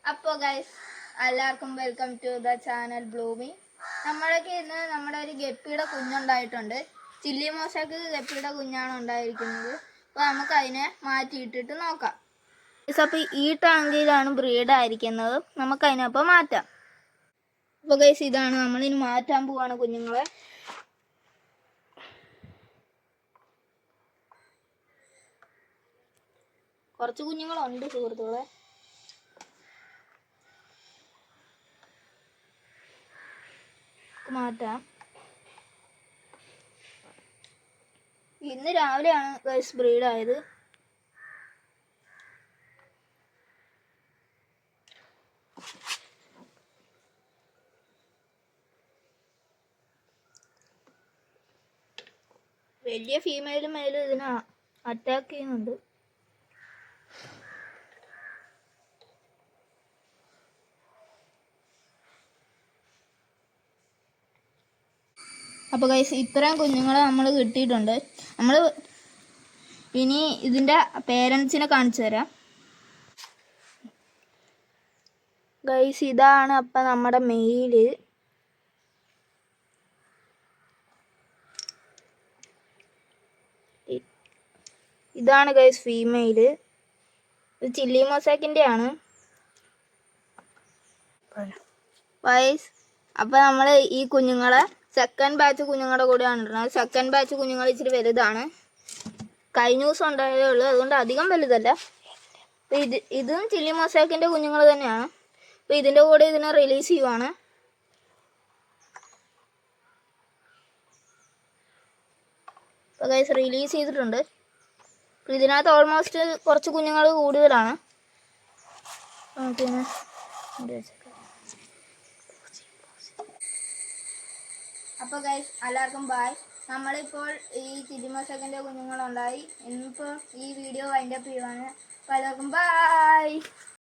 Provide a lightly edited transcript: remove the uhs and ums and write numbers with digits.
അപ്പോൾ ഗൈസ് എല്ലാവർക്കും welcome to the channel ബ്ലൂമി. നമ്മളൊക്കെ ഇന്ന് നമ്മുടെ ഒരു ഗപ്പിയുടെ കുഞ്ഞുണ്ടായിട്ടുണ്ട്. ചില്ലി മോശക്ക് ഗപ്പിയുടെ കുഞ്ഞാണ് ഉണ്ടായിരിക്കുന്നത്. അപ്പോൾ നമുക്ക് അതിനെ മാറ്റിയിട്ടിട്ട് നോക്കാം. അപ്പോൾ ഈ ടാങ്കിലാണ് ബ്രീഡായിരിക്കുന്നത്. നമുക്കതിനപ്പോൾ മാറ്റാം. അപ്പോൾ ഗൈസ് ഇതാണ് നമ്മളിനി മാറ്റാൻ പോവാണ് കുഞ്ഞുങ്ങളെ. കുറച്ച് കുഞ്ഞുങ്ങളുണ്ട് സുഹൃത്തുക്കളെ. മാറ്റാം. ഇന്ന് രാവിലെയാണ് ഗൈസ് ബ്രീഡ് ആയത്. വലിയ ഫീമെയിലും മെയിലും ഇതിനെ അറ്റാക്ക് ചെയ്യുന്നുണ്ട്. അപ്പോൾ ഗൈസ് ഇത്രയും കുഞ്ഞുങ്ങളെ നമ്മൾ കിട്ടിയിട്ടുണ്ട്. നമ്മൾ ഇനി ഇതിൻ്റെ പേരൻസിനെ കാണിച്ചു തരാം. ഗൈസ് ഇതാണ് അപ്പം നമ്മുടെ മെയില്. ഇതാണ് ഗൈസ് ഫീമെയില്. ഇത് ചില്ലി മൊസാക്കിൻ്റെ ആണ് ഗൈസ്. അപ്പം നമ്മൾ ഈ കുഞ്ഞുങ്ങളെ സെക്കൻഡ് ബാച്ച് കുഞ്ഞുങ്ങളുടെ കൂടെയാണ് ഇടുന്നത്. സെക്കൻഡ് ബാച്ച് കുഞ്ഞുങ്ങൾ ഇച്ചിരി വലുതാണ്. കഴിഞ്ഞ ദിവസം ഉണ്ടായതേ ഉള്ളൂ, അതുകൊണ്ട് അധികം വലുതല്ല. ഇതും ചില്ലി മൊസാക്കിൻ്റെ കുഞ്ഞുങ്ങൾ തന്നെയാണ്. അപ്പോൾ ഇതിൻ്റെ കൂടെ ഇതിനെ റിലീസ് ചെയ്യുവാണ്. അപ്പോൾ ഗൈസ് റിലീസ് ചെയ്തിട്ടുണ്ട്. അപ്പോൾ ഇതിനകത്ത് ഓൾമോസ്റ്റ് കുറച്ച് കുഞ്ഞുങ്ങൾ കൂടുതലാണ്. പിന്നെ അപ്പോൾ ഗൈസ് എല്ലാവർക്കും ബായ്. നമ്മളിപ്പോൾ ഈ ചില്ലി മൊസാക്കിൻ്റെ കുഞ്ഞുങ്ങളുണ്ടായി. ഇന്നിപ്പോൾ ഈ വീഡിയോ വൈൻഡപ്പ് ചെയ്യുവാണ്. അപ്പോൾ എല്ലാവർക്കും ബായ്.